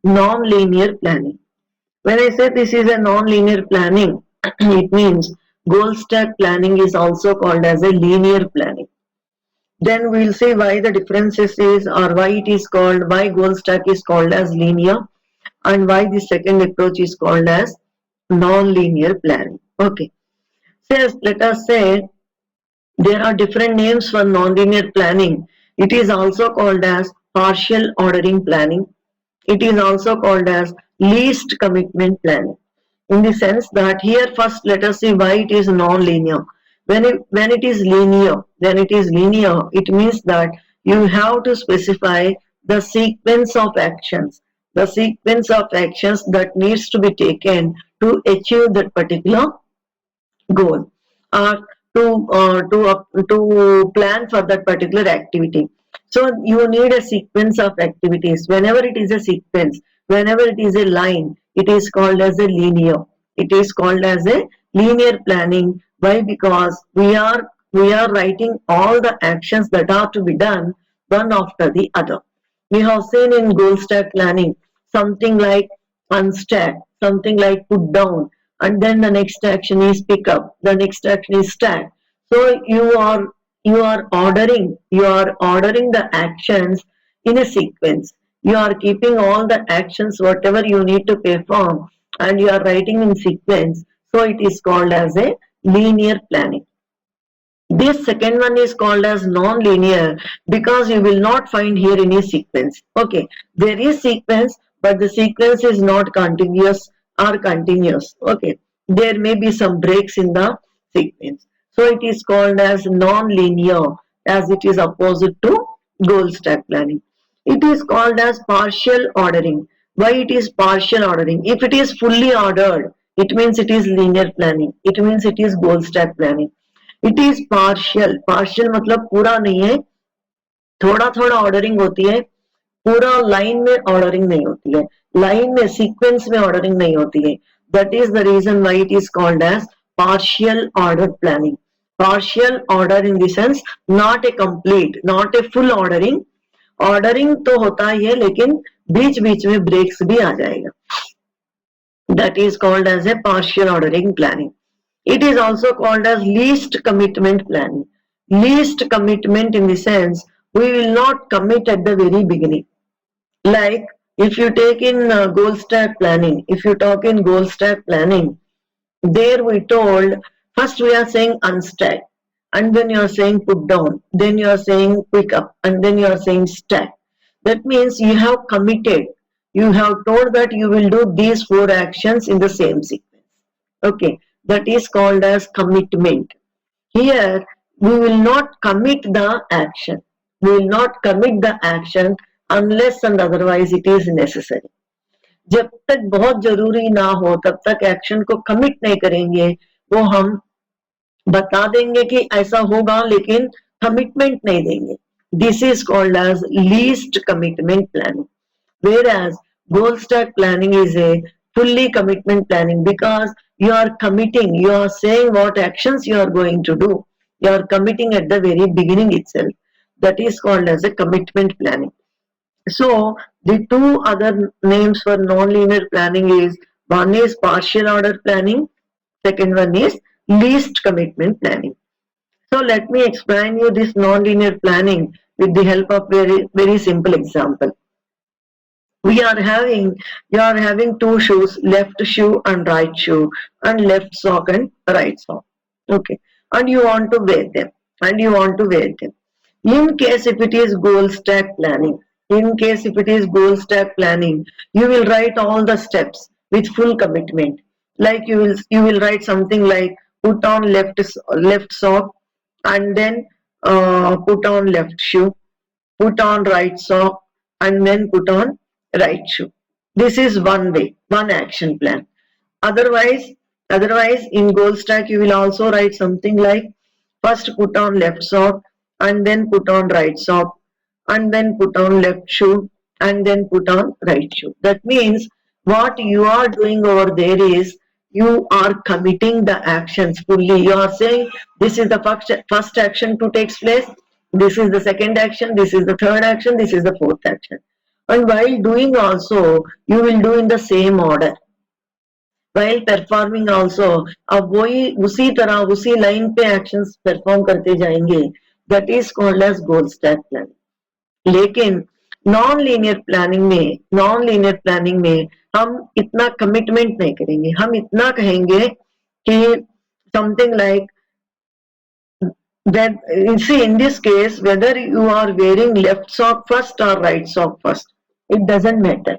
non-linear planning. When I say this is a non-linear planning, it means goal stack planning is also called as a linear planning. Then we'll see why the differences is, or why it is called, why goal stack is called as linear, and why the second approach is called as non-linear planning. Okay. So let us say there are different names for non-linear planning. It is also called as partial ordering planning. It is also called as least commitment planning. In the sense that here first let us see why it is non-linear. When it is linear, it means that you have to specify the sequence of actions, that needs to be taken to achieve that particular goal, or to plan for that particular activity. So you need a sequence of activities. Whenever it is a sequence, whenever it is a line, it is called as a linear. It is called as a linear planning. Why? Because we are writing all the actions that are to be done one after the other. We have seen in goal stack planning something like unstack, something like put down, and then the next action is pick up, the next action is stack. So you are ordering the actions in a sequence. You are keeping all the actions whatever you need to perform, and you are writing in sequence. So it is called as a linear planning. This second one is called as non-linear because you will not find here any sequence. Okay, there is sequence, but the sequence is not contiguous or continuous. Okay, there may be some breaks in the sequence. So it is called as non-linear, as it is opposite to goal stack planning. It is called as partial ordering. Why it is partial ordering? If it is fully ordered, it means it is linear planning. It means it is goal stack planning. It is partial. Partial मतलब पूरा नहीं है, थोड़ा थोड़ा ordering होती है, पूरा line में ऑर्डरिंग नहीं होती है, लाइन में सीक्वेंस में ऑर्डरिंग नहीं होती है. That is the reason why it is called as partial order planning. Partial order in the sense not a complete, not a full ordering. Ordering तो होता ही है लेकिन बीच बीच में ब्रेक्स भी आ जाएगा. That is called as a partial ordering planning. It is also called as least commitment planning. Least commitment in the sense we will not commit at the very beginning. Like if you take in goal stack planning, if you talk in goal stack planning, there we told first we are saying unstack, and then you are saying put down, then you are saying pick up, and then you are saying stack. That means you have committed. You have told that you will do these four actions in the same sequence. Okay, that is called as commitment. Here, we will not commit the action. We will not commit the action unless and otherwise it is necessary. जब तक बहुत जरूरी ना हो तब तक action को commit नहीं करेंगे. वो हम बता देंगे कि ऐसा होगा लेकिन कमिटमेंट नहीं देंगे. This is called as least commitment planning. Whereas goal stack planning is a fully commitment planning because you are committing, you are saying what actions you are going to do. You are committing at the very beginning itself. That is called as a commitment planning. So the two other names for non-linear planning is, one is partial order planning, second one is least commitment planning. So let me explain you this non-linear planning with the help of very simple example. You are having two shoes, left shoe and right shoe, and left sock and right sock. Okay, and you want to wear them, in case if it is goal stack planning, you will write all the steps with full commitment. Like you will write something like put on left sock, and then put on left shoe, put on right sock, and then put on right shoe. This is one way, one action plan. Otherwise, in goal stack you will also write something like first put on left sock, and then put on right sock, and then put on left shoe, and then put on right shoe. That means what you are doing over there is you are committing the actions fully. You are saying this is the first action to take place, this is the second action, this is the third action, this is the fourth action. and while doing also you will do in the same order. while performing also अब वही उसी तरह उसी line पे actions perform करते जाएंगे. That is called as goal stack planning. लेकिन non linear planning में हम इतना कमिटमेंट नहीं करेंगे. हम इतना कहेंगे कि something like that you see in this case whether you are wearing left sock first or right sock first, it doesn't matter,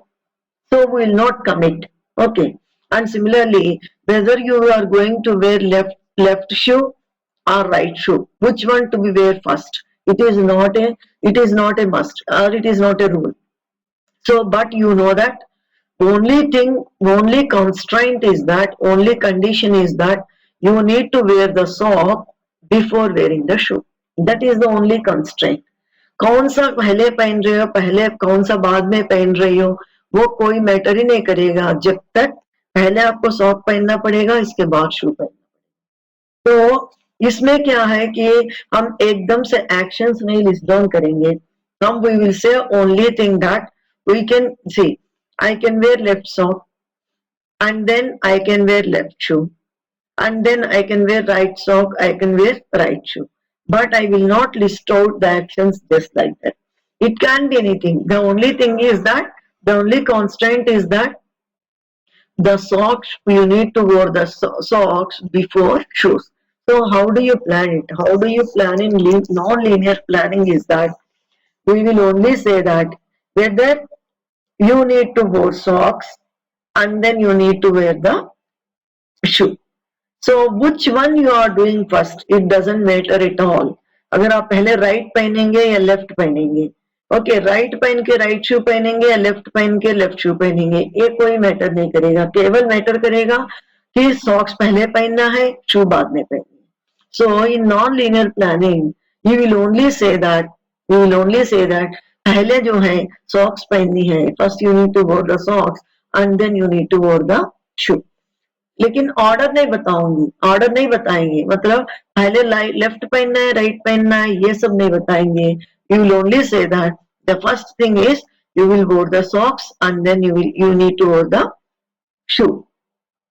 so we will not commit. Okay. And similarly whether you are going to wear left shoe or right shoe, which one to be wear first, it is not a must or it is not a rule. So but you know that only constraint is that, only condition is that you need to wear the sock before wearing the shoe. That is the only constraint. कौन सा पहले पहन रहे हो, पहले कौन सा बाद में पहन रही हो, वो कोई मैटर ही नहीं करेगा जब तक पहले आपको सॉक पहनना पड़ेगा, इसके बाद शू पहनना. तो इसमें क्या है कि हम एकदम से एक्शंस नहीं लिस्ट डाउन करेंगे. हम we will say only thing that we can see, I can wear left sock and then I can wear left shoe and then I can wear right sock, I can wear right shoe. But I will not list out the actions just like that. It can be anything. The only thing is that, the only constraint is that the socks, you need to wear the socks before shoes. So how do you plan it? How do you plan in non-linear planning is that we will only say that whether you need to wear socks and then you need to wear the shoe. So which one you are doing first, it doesn't matter at all. अगर आप पहले right पहनेंगे या left पहनेंगे, okay, right पहन के right शू पहनेंगे या लेफ्ट पहन के लेफ्ट शू पहनेंगे, ये कोई मैटर नहीं करेगा. केवल मैटर करेगा कि सॉक्स पहले पहनना है, शू बाद में पहनना है. So in non linear planning you will only say that पहले जो है सॉक्स पहननी है, first you need to wear the socks and then you need to wear the shoe. लेकिन ऑर्डर नहीं बताएंगे, मतलब पहले लेफ्ट पहनना है, राइट पहनना है, ये सब नहीं बताएंगे. You will only say that the first thing is you will wear the socks and then you need to wear the shoe.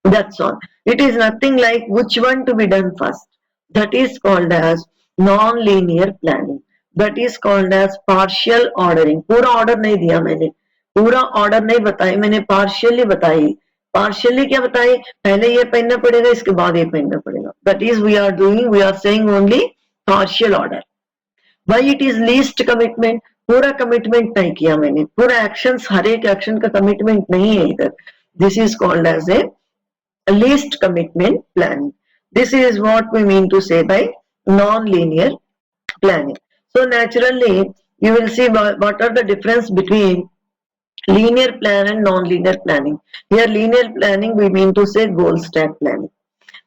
That's all. It is nothing like which one to be done first. That is called as non-linear planning. That is called as partial ordering. पूरा order नहीं दिया मैंने, पूरा order नहीं बताई मैंने, partially बताई. Partially क्या बताई, पहले ये पहनना पड़ेगा, इसके बाद ये पहनना पड़ेगा. That is we are saying only partial order. Why it is least commitment? पूरा कमिटमेंट नहीं किया मैंने, पूरा एक्शंस, हर एक एक्शन का कमिटमेंट नहीं है इधर. This is called as a least commitment planning. This is what we mean to say by non-linear planning. So naturally you will see what are the difference between linear plan and non-linear planning. Here linear planning we mean to say goal stack planning.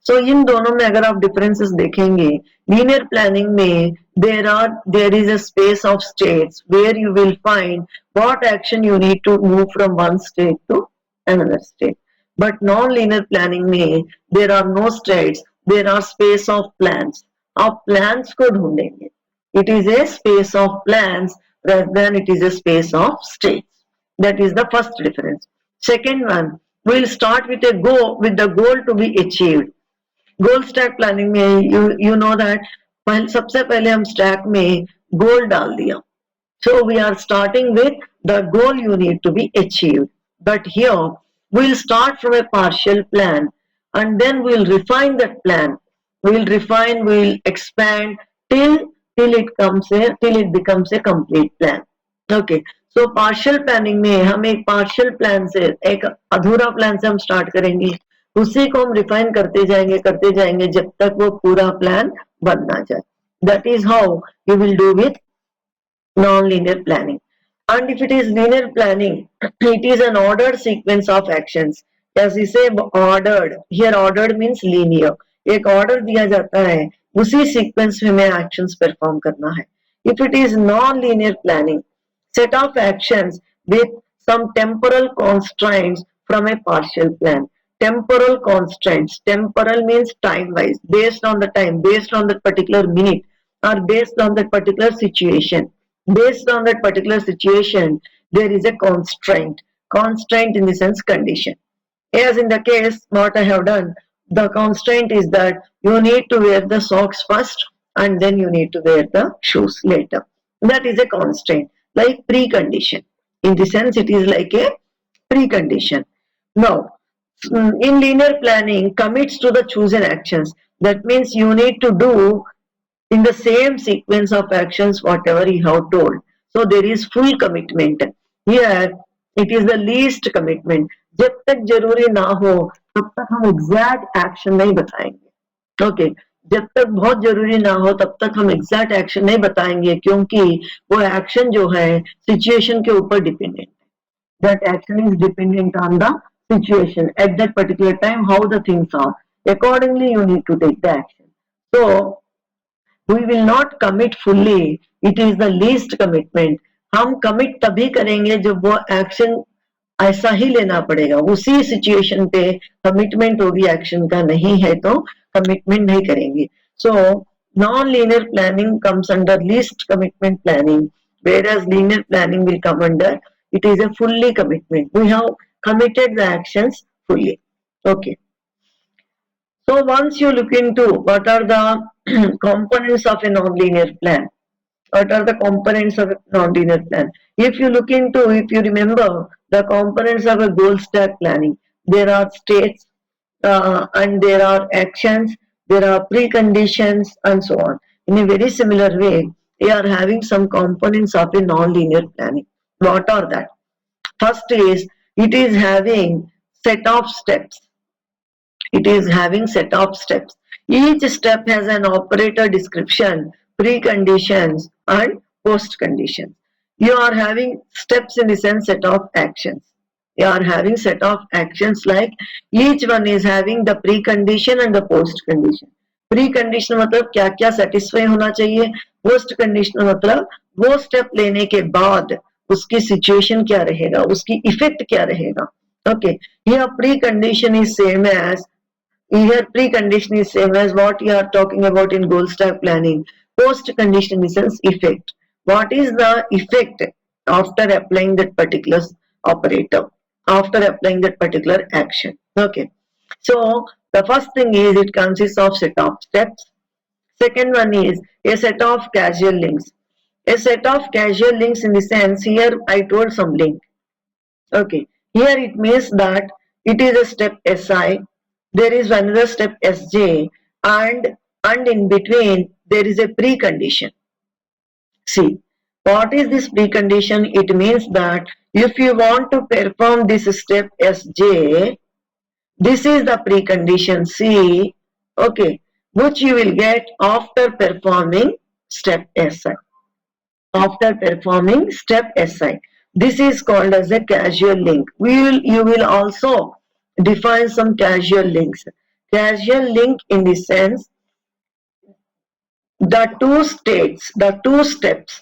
So इन दोनों में अगर आप differences देखेंगे, linear planning में there is a space of states where you will find what action you need to move from one state to another state. But non-linear planning में there are no states, there are space of plans. आप plans को ढूंढेंगे. It is a space of plans rather than it is a space of states. That is the first difference. Second one, we will start with the goal to be achieved. Goal stack planning में you know that सबसे पहले हम stack में गोल डाल दिया. So we are starting with the goal you need to be achieved. But here we'll start from a partial plan and then we'll refine that plan. We'll expand till it becomes a complete plan. Okay. So partial planning में हम एक partial plan से, एक अधूरा plan से हम start करेंगे, उसी को हम रिफाइन करते जाएंगे जब तक वो पूरा प्लान बन ना जाए. That is how you will do with non-linear planning. And if it is linear planning, it is an ordered sequence of actions. As we say ordered, here ordered means linear. एक order दिया जाता है, उसी sequence में हमें actions perform करना है. If it is non-linear planning, set of actions with some temporal constraints from a partial plan. Temporal constraints. Temporal means time-wise, based on the time, based on that particular minute, or based on that particular situation. Based on that particular situation, there is a constraint. Constraint in the sense condition. As in the case what I have done, the constraint is that you need to wear the socks first and then you need to wear the shoes later. That is a constraint, like precondition. In the sense it is like a precondition. Now, in linear planning, commits to the chosen actions. That means you need to do in the same sequence of actions whatever you have told. So there is full commitment. Here it is the least commitment. जब तक जरूरी ना हो तब तक हम exact action नहीं बताएंगे. ओके, जब तक बहुत जरूरी ना हो तब तक हम एग्जैक्ट एक्शन नहीं बताएंगे, क्योंकि वो एक्शन जो है सिचुएशन के ऊपर डिपेंडेंट है. That action is dependent on the situation at that particular time, how the things are. Accordingly, you need to take the action. So, we will not commit fully. It is the least commitment. हम commit तभी करेंगे जब वो action ऐसा ही लेना पड़ेगा, उसी situation पे कमिटमेंट होगी. एक्शन का नहीं है तो कमिटमेंट नहीं करेंगे. So non linear planning comes under least commitment planning, whereas linear planning will come under, it is a fully commitment. We have committed the actions fully. Okay. So once you look into what are the components of a non-linear plan, what are the components of a non-linear plan? If you look into, if you remember the components of a goal stack planning, there are states and there are actions, there are preconditions and so on. In a very similar way, we are having some components of a non-linear planning. What are that? First is, it is having set of steps. It is having set of steps. Each step has an operator description, preconditions and post conditions. You are having steps in the sense set of actions. You are having set of actions, like each one is having the precondition and the post condition. Precondition मतलब क्या क्या satisfy होना चाहिए, post condition मतलब वो step लेने के बाद उसकी situation क्या रहेगा, उसकी effect क्या रहेगा. Okay, here precondition is same as what you are talking about in goal stack planning. Post condition is sense effect. What is the effect after applying that particular operator, after applying that particular action? Okay. So the first thing is it consists of set of steps. Second one is a set of causal links. A set of causal links in the sense, here I told some link. Okay. Here it means that it is a step SI, there is another step Sj, and in between there is a precondition. See, what is this precondition? It means that if you want to perform this step Sj, this is the precondition C, okay, which you will get after performing step Si. After performing step Si. This is called as a causal link. You will also define some causal links. Causal link in the sense, the two steps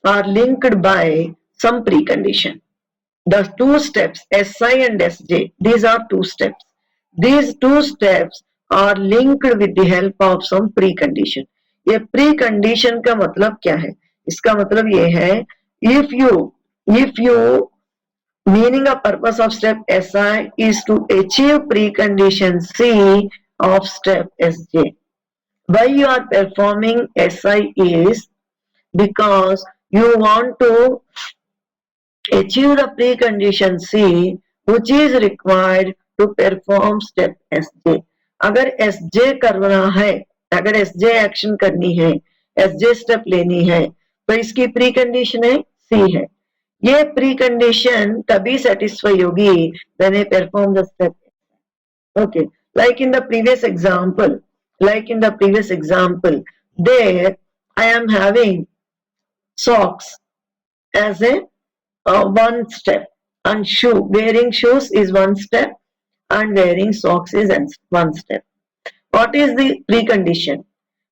are linked by some precondition. The two steps Si and Sj, these are two steps. These two steps are linked with the help of some precondition. ये precondition का मतलब क्या है? इसका मतलब ये है, if you meaning or purpose of step Si is to achieve precondition C of step Sj. Why you are performing Si is because you want to achieve the precondition C which is required to perform step Sj. अगर Sj करना है, अगर Sj action करनी है, Sj step लेनी है, तो इसकी प्रीकंडीशन है C है. ये प्रीकंडीशन तभी सेटिस्फाई होगी when I perform the step. Okay, like in the previous example, there I am having socks as a one step, and wearing shoes is one step, and wearing socks is one step. What is the precondition?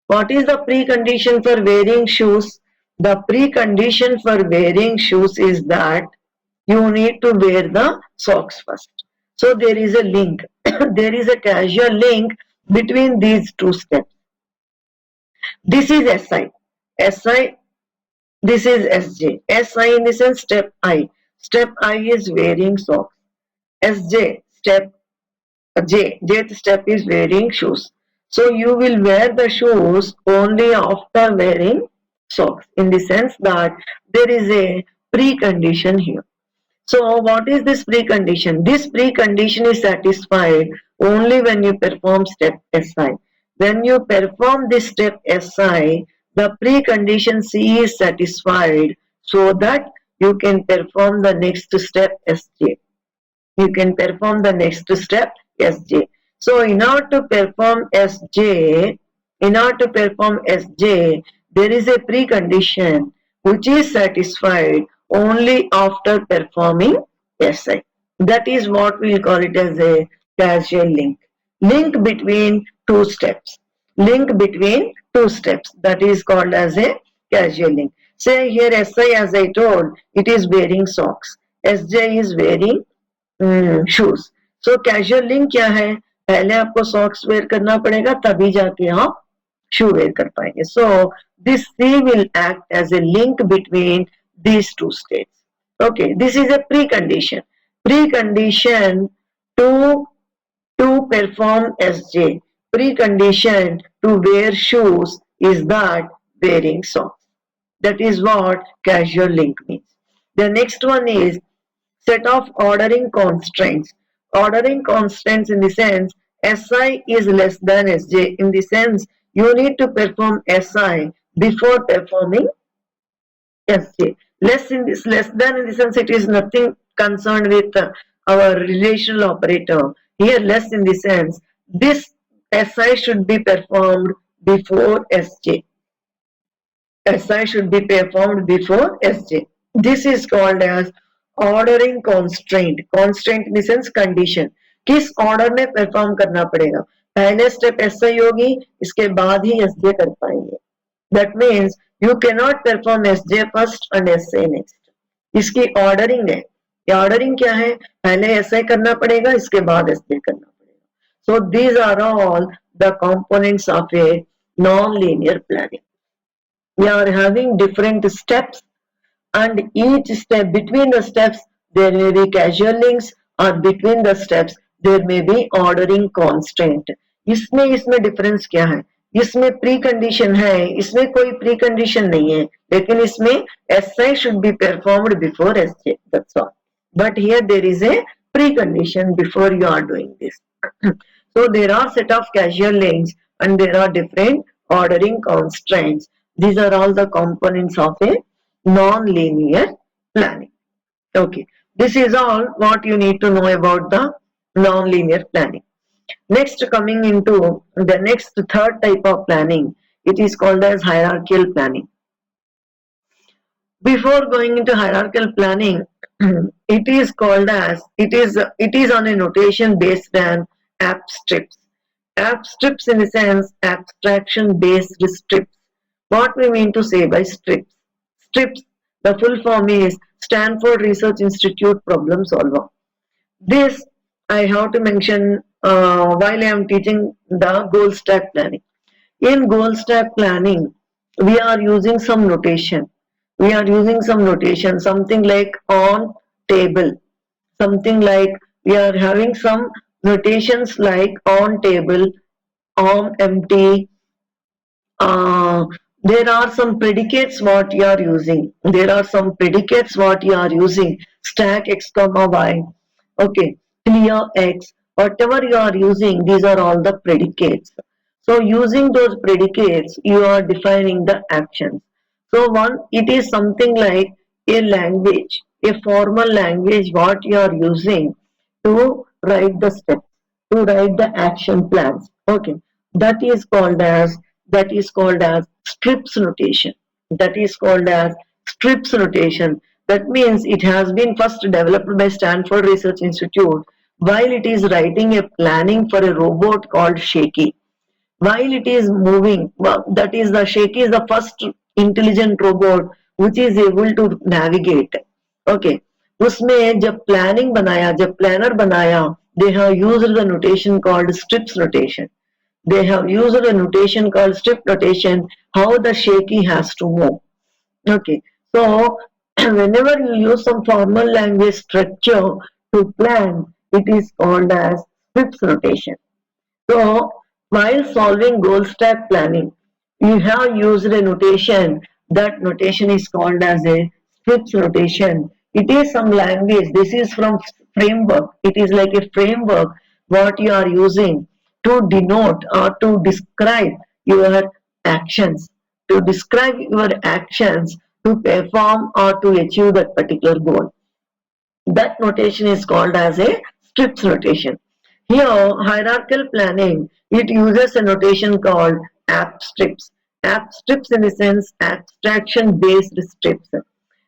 What is the precondition for wearing shoes? The precondition for wearing shoes is that you need to wear the socks first. So there is a link. There is a causal link between these two steps. This is Si. This is Sj. Si in the sense step I. Step I is wearing socks. SJ, step Jth step is wearing shoes. So you will wear the shoes only after wearing socks, in the sense that there is a precondition here. So what is this precondition? This precondition is satisfied only when you perform step SI. When you perform this step SI, the precondition C is satisfied so that you can perform the next step SJ. You can perform the next step SJ. So in order to perform SJ, there is a precondition which is satisfied only after performing SI. That is what we'll call it as a causal link. Link between two steps. Link between two steps. That is called as a causal link. Say here SI, as I told, it is wearing socks. SJ is wearing shoes. So casual link क्या है? पहले आपको socks where करना पड़ेगा, तभी जाके आप शू wear कर पाएंगे. So this C will act as a link between these two states. Okay, this is a precondition. Precondition to perform SJ. Precondition to wear shoes is that wearing socks. That is what causal link means. The next one is set of ordering constraints. Ordering constraints in the sense SI is less than SJ, in the sense you need to perform SI before performing SJ. Less than in the sense it is nothing concerned with our relational operator. Here less in the sense this SI should be performed before SJ. SI should be performed before SJ. This is called as ordering constraint. Constraint in the sense condition. किस order में perform करना पड़ेगा? पहले step SI होगी, इसके बाद ही SJ कर पाएंगे. That means you can not perform SJ first and SA next. इसकी ऑर्डरिंग है. ये ऑर्डरिंग क्या है? पहले एसआई करना पड़ेगा, इसके बाद एसजे करना पड़ेगा. So these are all the components of a non linear planning. We are having different steps, and each step, between the steps there may be causal links, or between the steps there may be ordering constraint. इसमें difference क्या है? इसमें pre condition है, इसमें कोई pre condition नहीं है, लेकिन इसमें SI should be performed before SJ. That's all. But here there is a precondition before you are doing this. So there are set of causal links and there are different ordering constraints. These are all the components of a non-linear planning. Okay, this is all what you need to know about the non-linear planning. Next, coming into the next third type of planning, it is called as hierarchical planning. Before going into hierarchical planning, it is called as it is on a notation based on app strips. App strips in the sense abstraction based strips. What we mean to say by strips? Strips, the full form is Stanford Research Institute Problem Solver. This I have to mention while I am teaching the goal stack planning. In goal stack planning, we are using some notation. Something like on table. Something like we are having some notations like on table, on empty. There are some predicates what you are using. Stack x comma y. Okay, clear x. Whatever you are using, these are all the predicates. So using those predicates, you are defining the actions. So it is something like a language, a formal language what you are using to write the steps, to write the action plans. Okay, that is called as strips notation. That means it has been first developed by Stanford Research Institute while it is writing a planning for a robot called Shaky. While it is moving, that is the Shaky is the first intelligent robot which is able to navigate. Okay, उसमें जब planner बनाया, they have used the notation called strips notation. They have used a notation called strip notation, how the Shaky has to move. Okay, so whenever you use some formal language structure to plan, it is called as Scripps notation. So, while solving goal stack planning, you have used a notation. That notation is called as a Scripps notation. It is some language. This is from framework. It is like a framework what you are using to denote or to describe your actions. To describe your actions to perform or to achieve that particular goal. That notation is called as a strips notation. Here, hierarchical planning, it uses a notation called app strips. App strips in the sense abstraction based strips.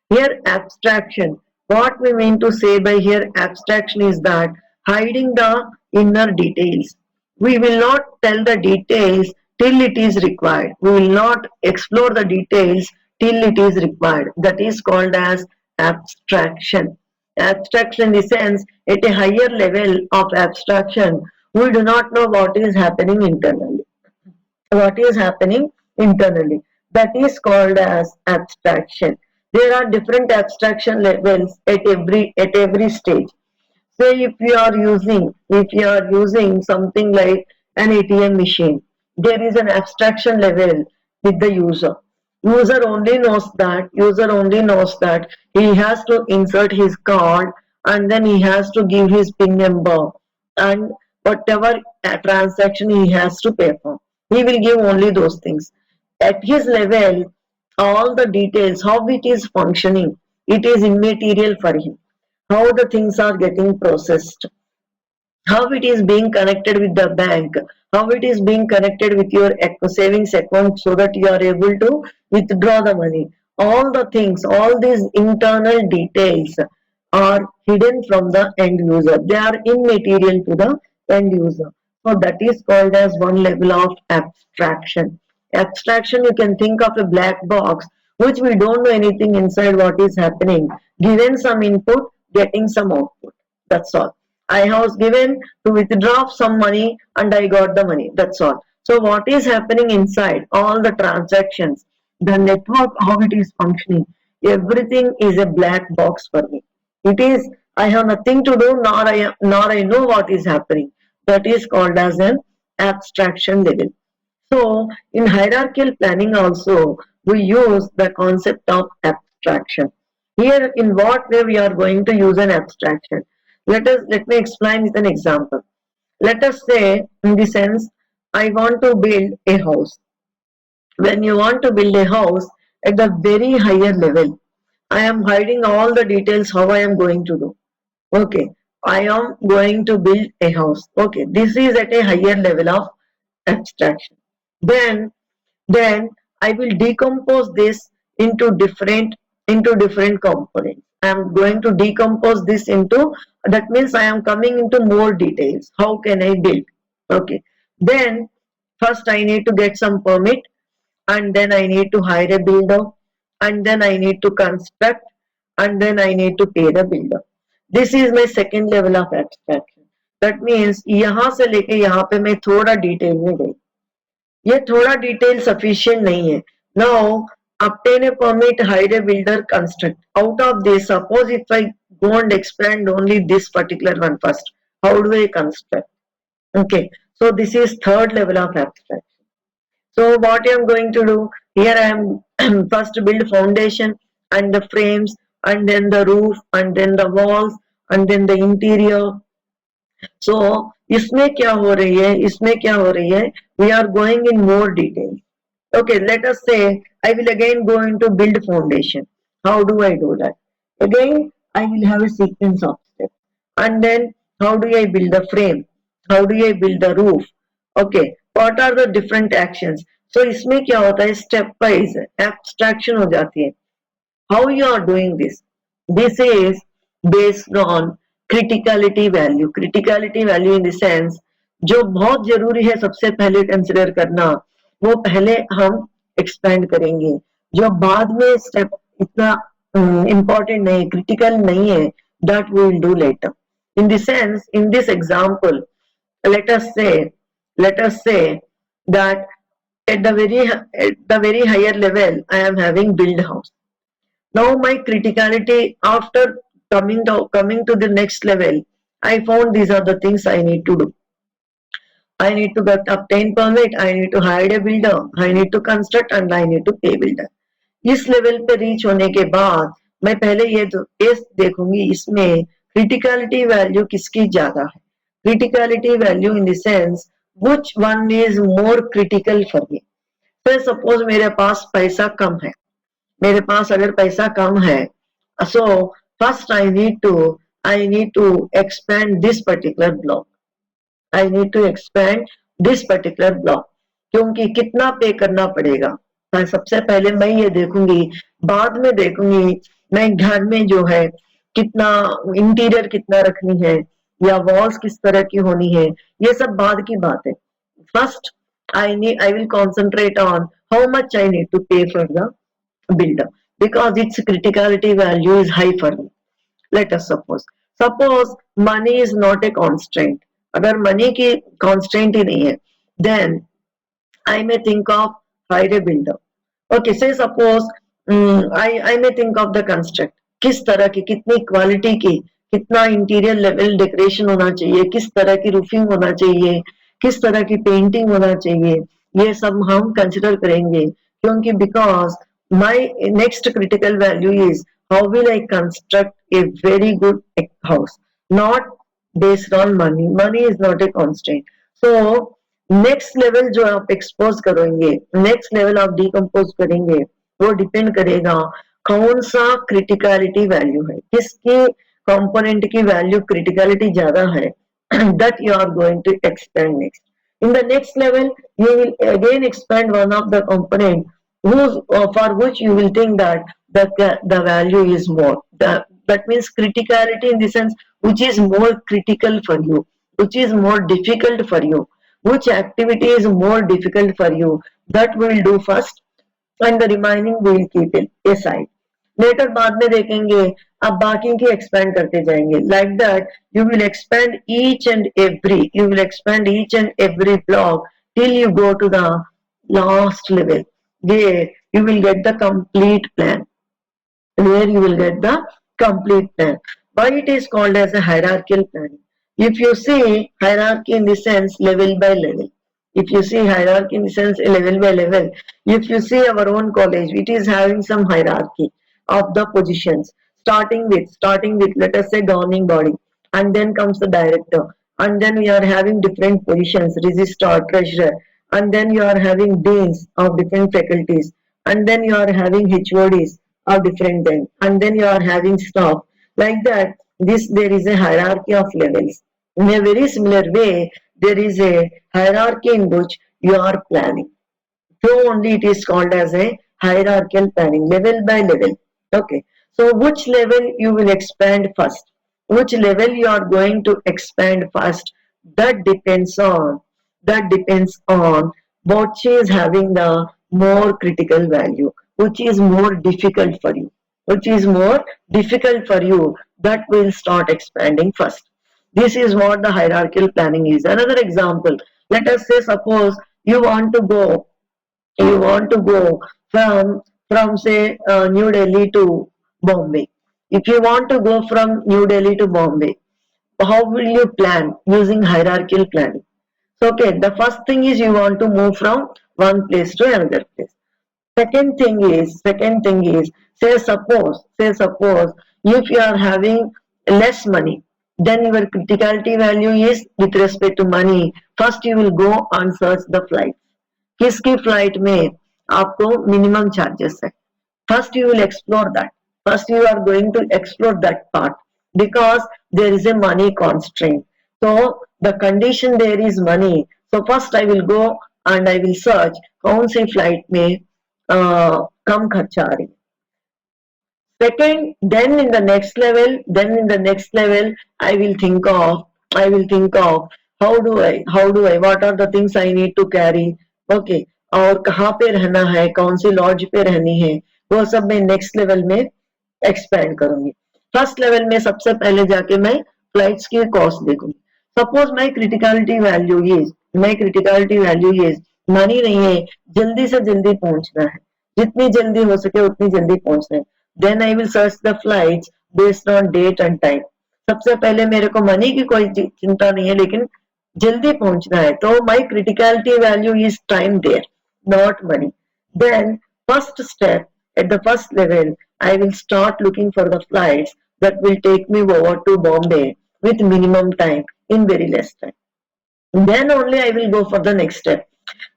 Here, abstraction. What we mean to say by here abstraction is that hiding the inner details. We will not tell the details till it is required. We will not explore the details till it is required. That is called as abstraction. Abstraction in the sense, at a higher level of abstraction, we do not know what is happening internally. What is happening internally. That is called as abstraction. There are different abstraction levels at every stage. Say if you are using something like an ATM machine, there is an abstraction level with the user. User only knows that he has to insert his card and then he has to give his PIN number and whatever transaction he has to pay for. He will give only those things. At his level, all the details, how it is functioning, it is immaterial for him. How the things are getting processed, how it is being connected with the bank, how it is being connected with your savings account so that you are able to withdraw the money. All the things, all these internal details are hidden from the end user. They are immaterial to the end user. So that is called as one level of abstraction. Abstraction, you can think of a black box which we don't know anything inside what is happening. Given some input, getting some output. That's all. I was given to withdraw some money and I got the money. That's all. So what is happening inside? All the transactions, the network, how it is functioning, everything is a black box for me. It is, I have nothing to do, nor I know what is happening. That is called as an abstraction level. So in hierarchical planning also, we use the concept of abstraction. Here, in what way we are going to use an abstraction? Let me explain with an example. Let us say, in the sense, I want to build a house. When you want to build a house at the very higher level, I am hiding all the details how I am going to do. Okay, I am going to build a house. Okay, this is at a higher level of abstraction. Then then I will decompose this into different components. I am going to decompose this into, that means I am coming into more details. How can I build? Okay. Then first I need to get some permit and then I need to hire a builder and then I need to construct and then I need to pay the builder. This is my second level of abstraction. That means यहाँ से लेके यहाँ पे मैं थोड़ा detail में गई. ये थोड़ा डिटेल सफिशिएंट नहीं है. Now obtain a permit, hire a builder, construct. Out of this, suppose if I go and expand only this particular one first, how do I construct? Okay, so this is third level of abstraction. So what I am going to do here, I am first build foundation and the frames and then the roof and then the walls and then the interior. So इसमें क्या हो रही है, इसमें क्या हो रही है, we are going in more detail. Okay, let us say I will again go into build foundation. How do I do that? Again I will have a sequence of steps. And then how do I build the frame, how do I build the roof? Okay, what are the different actions? So इसमें क्या होता है, step wise abstraction हो जाती है. How you are doing this? This is based on criticality value. Criticality value in the sense, जो बहुत जरूरी है सबसे पहले कंसिडर करना, वो पहले हम एक्सपेंड करेंगे. जो बाद में स्टेप इतना important नहीं, critical नहीं है, that we will do later. In the sense, in this example, let us say that at the very higher level, I am having build house. Now my criticality after coming to the next level, I found these are the things I need to do. I need to obtain permit, I need to hire a builder, I need to construct and I need to pay builder. इस level पे reach होने के बाद मैं पहले ये देखूंगी इसमें क्रिटिकलिटी वैल्यू किसकी ज्यादा है. Criticality value in the sense which one is more critical for me. फिर सपोज मेरे पास पैसा कम है, मेरे पास अगर पैसा कम है, so first I need to expand this particular block. I need to expand this particular block. क्योंकि कितना पे करना पड़ेगा, मैं सबसे पहले मैं ये देखूंगी, बाद में देखूंगी मैं घर में जो है कितना इंटीरियर कितना रखनी है या वॉल्स किस तरह की होनी है, ये सब बाद की बात है. First I will concentrate on how much I need to pay for the builder because its criticality value is high for me. Let us suppose money is not a constraint. अगर मनी की constraint ही नहीं है, then I may think of hire a builder. Okay, say suppose I may think of the construct. किस तरह की, कितनी quality की, कितना इंटीरियर लेवल डेकोरेशन होना चाहिए, किस तरह की रूफिंग होना चाहिए, किस तरह की पेंटिंग होना चाहिए, ये सब हम कंसिडर करेंगे. क्योंकि because my next critical value is how will I construct a very good house, not based on money. Money is not a constraint. So next level जो आप एक्सपोज करेंगे, नेक्स्ट लेवल आप डिकम्पोज करेंगे, वो depend करेगा कौन सा criticality value है, किसकी कंपोनेंट की वैल्यू क्रिटिकलिटी ज्यादा है, that you are going to expand next. In the next level, you will again expand one of the component for which you will think that the value is more. That means criticality in the sense which is more critical for you, which is more difficult for you, which activity is more difficult for you, that we will do first and the remaining we will keep it aside. Later बाद में देखेंगे, अब बाकी की expand करते जाएंगे. Like that you will expand each and every block till you go to the last level. There you will get the complete plan. Where you will get the complete plan. Why it is called as a hierarchical planning? If you see hierarchy in the sense level by level, if you see hierarchy in the sense level by level, if you see our own college, it is having some hierarchy of the positions, starting with let us say governing body, and then comes the director, and then we are having different positions, registrar, treasurer, and then you are having deans of different faculties, and then you are having HODs of different then, and then you are having staff. Like that, there is a hierarchy of levels. In a very similar way, there is a hierarchy in which you are planning. So only it is called as a hierarchical planning, level by level. Okay. So which level you will expand first? Which level you are going to expand first? That depends on which is having the more critical value, which is more difficult for you, that will start expanding first. This is what the hierarchical planning is. Another example, let us say suppose you want to go from say New Delhi to Bombay. If you want to go from New Delhi to Bombay, how will you plan using hierarchical planning? So okay, the first thing is you want to move from one place to another place. Second thing is say suppose if you are having less money, then your criticality value is with respect to money. First you will go and search the flight. किसकी flight में आपको minimum charges है, first you will explore that. First you are going to explore that part because there is a money constraint. So the condition there is money. So first I will go and I will search कौन सी flight में कम खर्चा आ रही. Second, then in the next level, I will think of how do I, what are the things I need to carry, okay, और कहाँ पे रहना है, कौन सी लॉज पे रहनी है, वो सब मैं नेक्स्ट लेवल में एक्सपेंड करूंगी. फर्स्ट लेवल में सबसे पहले जाके मैं फ्लाइट्स की कॉस्ट देखूंगी. Suppose my criticality value is money नहीं है, जल्दी से जल्दी पहुंचना है, जितनी जल्दी हो सके उतनी जल्दी पहुंचना है. then I will search the flights based on date and time. सबसे पहले मेरे को मनी की कोई चिंता नहीं है, लेकिन जल्दी पहुंचना है, तो my criticality value is time there, not money. Then first step, at the first level, I will start looking for the flights that will take me over to Bombay with minimum time in very less time. Then only I will go for the next step.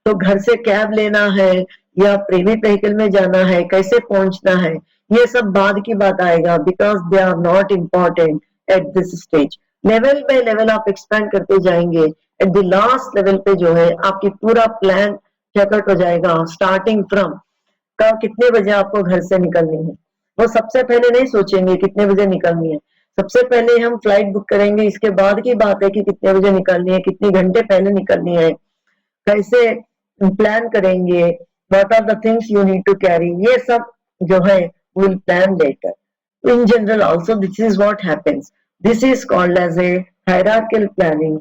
तो घर से cab लेना है या private vehicle में जाना है, कैसे पहुंचना है, ये सब बाद की बात आएगा, because they are not important at this stage. Level by level आप एक्सपेंड करते जाएंगे, एट द लास्ट लेवल पे जो है आपकी पूरा प्लान चेकआउट हो जाएगा, स्टार्टिंग फ्रॉम का कितने बजे आपको घर से निकलनी है. वो सबसे पहले नहीं सोचेंगे कितने बजे निकलनी है, सबसे पहले हम फ्लाइट बुक करेंगे, इसके बाद की बात है कि कितने बजे निकलनी है, कितने घंटे पहले निकलनी है, कैसे प्लान करेंगे, what are the things you need to carry, ये सब जो है will plan later. In general also this is what happens. This is called as a hierarchical planning,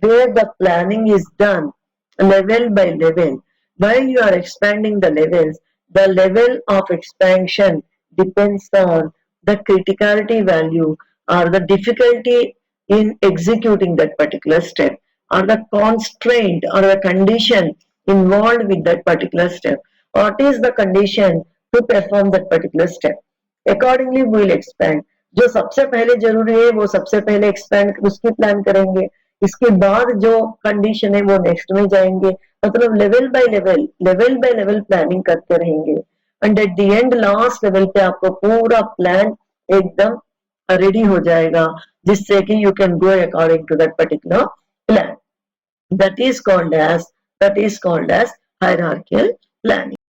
where the planning is done level by level. While you are expanding the levels, the level of expansion depends on the criticality value or the difficulty in executing that particular step, or the constraint or the condition involved with that particular step. What is the condition to perform that particular step? Accordingly will expand. जो सबसे पहले जरूरी है वो सबसे पहले expand उसकी plan करेंगे, इसके बाद जो कंडीशन है वो नेक्स्ट में जाएंगे. मतलब लेवल बाय लेवल प्लानिंग करते रहेंगे, and at the end last level पे आपको पूरा प्लान एकदम रेडी हो जाएगा, जिससे कि you can go according to that particular plan. That is called as hierarchical planning.